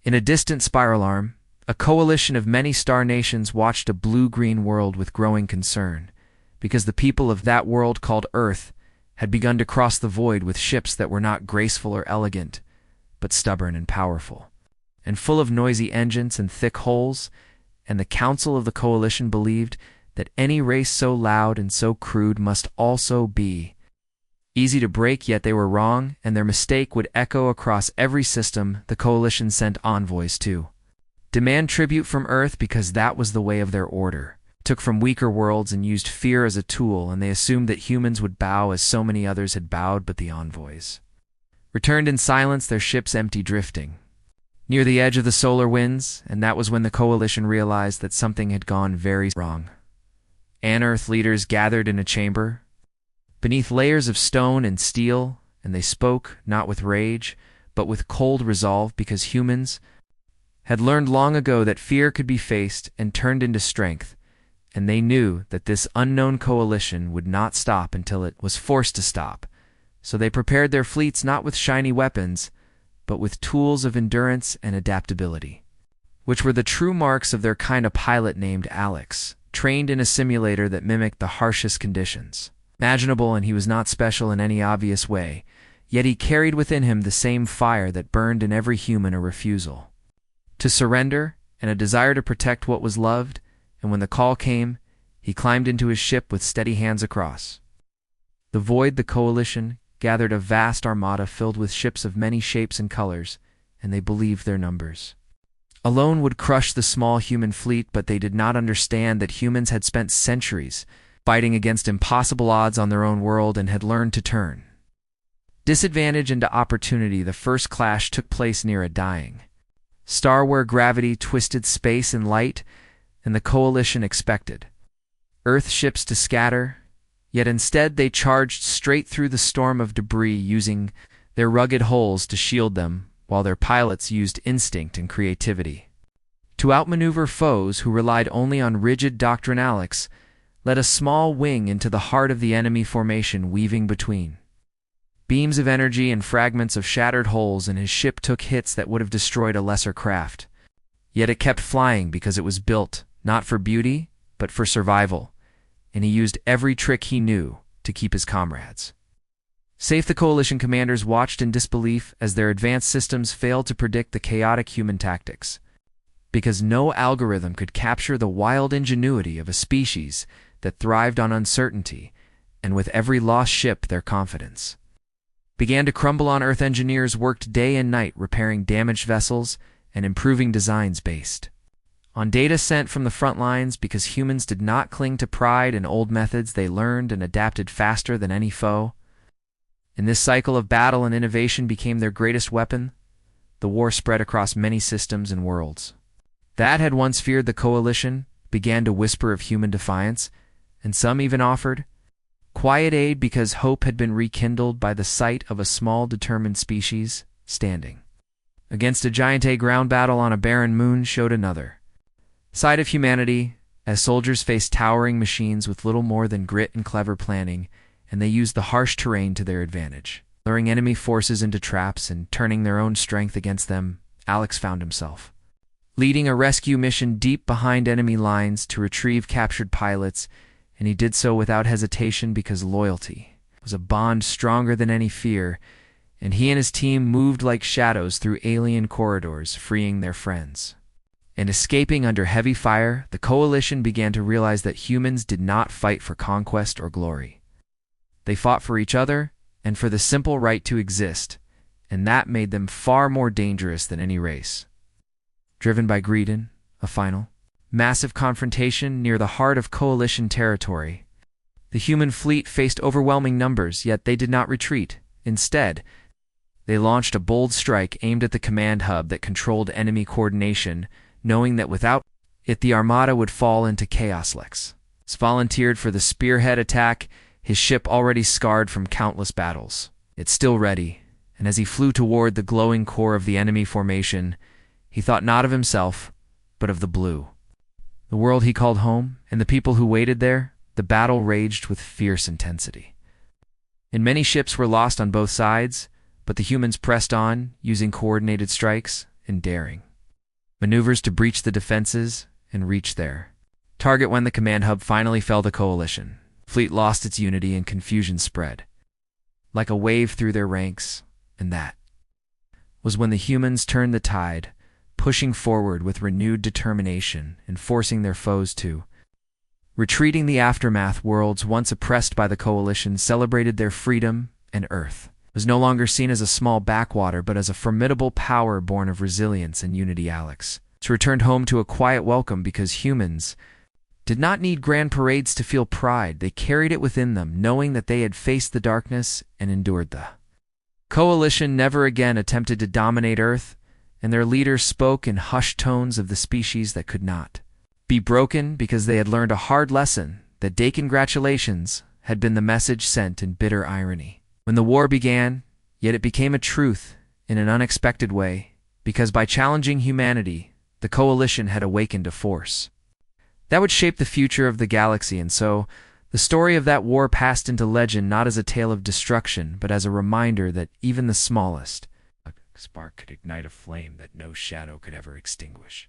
In a distant spiral arm, a coalition of many star nations watched a blue-green world with growing concern, because the people of that world called Earth had begun to cross the void with ships that were not graceful or elegant, but stubborn and powerful, and full of noisy engines and thick holes, and the Council of the Coalition believed that any race so loud and so crude must also be easy to break, yet they were wrong, and their mistake would echo across every system the Coalition sent envoys to demand tribute from Earth, because that was the way of their order. Took from weaker worlds and used fear as a tool, and they assumed that humans would bow as so many others had bowed, but the envoys returned in silence, their ships empty, drifting near the edge of the solar winds, and that was when the Coalition realized that something had gone very wrong. Earth leaders gathered in a chamber beneath layers of stone and steel, and they spoke not with rage, but with cold resolve, because humans had learned long ago that fear could be faced and turned into strength, and they knew that this unknown coalition would not stop until it was forced to stop. So they prepared their fleets not with shiny weapons, but with tools of endurance and adaptability, which were the true marks of their kind of pilot named Alex, trained in a simulator that mimicked the harshest conditions imaginable, and he was not special in any obvious way, yet he carried within him the same fire that burned in every human: a refusal to surrender and a desire to protect what was loved. And when the call came, he climbed into his ship with steady hands across the void. The Coalition gathered a vast armada filled with ships of many shapes and colors, and they believed their numbers alone would crush the small human fleet, but they did not understand that humans had spent centuries fighting against impossible odds on their own world and had learned to turn disadvantage into opportunity. The first clash took place near a dying star where gravity twisted space and light, and the Coalition expected Earth ships to scatter, yet instead they charged straight through the storm of debris, using their rugged hulls to shield them, while their pilots used instinct and creativity to outmaneuver foes who relied only on rigid doctrine. Alex led a small wing into the heart of the enemy formation, weaving between beams of energy and fragments of shattered hulls, and his ship took hits that would have destroyed a lesser craft. Yet it kept flying because it was built not for beauty, but for survival, and he used every trick he knew to keep his comrades safe. The Coalition commanders watched in disbelief as their advanced systems failed to predict the chaotic human tactics, because no algorithm could capture the wild ingenuity of a species that thrived on uncertainty, and with every lost ship their confidence began to crumble on Earth. Engineers worked day and night repairing damaged vessels and improving designs based on data sent from the front lines, because humans did not cling to pride and old methods. They learned and adapted faster than any foe. In this cycle of battle, and innovation became their greatest weapon. The war spread across many systems and worlds that had once feared the Coalition began to whisper of human defiance, and some even offered quiet aid, because hope had been rekindled by the sight of a small, determined species standing against a giant. A ground battle on a barren moon showed another side of humanity, as soldiers faced towering machines with little more than grit and clever planning, and they used the harsh terrain to their advantage, luring enemy forces into traps and turning their own strength against them. Alex found himself leading a rescue mission deep behind enemy lines to retrieve captured pilots, and he did so without hesitation, because loyalty was a bond stronger than any fear, and he and his team moved like shadows through alien corridors, freeing their friends and escaping under heavy fire. The Coalition began to realize that humans did not fight for conquest or glory. They fought for each other and for the simple right to exist, and that made them far more dangerous than any race. Driven by greed in a final, massive confrontation near the heart of Coalition territory, the human fleet faced overwhelming numbers, yet they did not retreat. Instead, they launched a bold strike aimed at the command hub that controlled enemy coordination, knowing that without it the armada would fall into chaos. Lex volunteered for the spearhead attack, his ship already scarred from countless battles. It's still ready, and as he flew toward the glowing core of the enemy formation, he thought not of himself, but of the blue, the world he called home, and the people who waited there. The battle raged with fierce intensity, and many ships were lost on both sides, but the humans pressed on, using coordinated strikes and daring maneuvers to breach the defenses, and reach their target. When the command hub finally fell, the coalition fleet lost its unity and confusion spread like a wave through their ranks, and that was when the humans turned the tide, pushing forward with renewed determination and forcing their foes to retreating. The aftermath worlds once oppressed by the coalition celebrated their freedom, and Earth was no longer seen as a small backwater but as a formidable power born of resilience and unity. Alex returned home to a quiet welcome because humans did not need grand parades to feel pride. They carried it within them, knowing that they had faced the darkness and endured the coalition never again attempted to dominate Earth, and their leaders spoke in hushed tones of the species that could not be broken because they had learned a hard lesson. That day congratulations had been the message sent in bitter irony when the war began, yet it became a truth in an unexpected way, because by challenging humanity, the coalition had awakened a force that would shape the future of the galaxy. And so, the story of that war passed into legend not as a tale of destruction, but as a reminder that even the smallest spark could ignite a flame that no shadow could ever extinguish.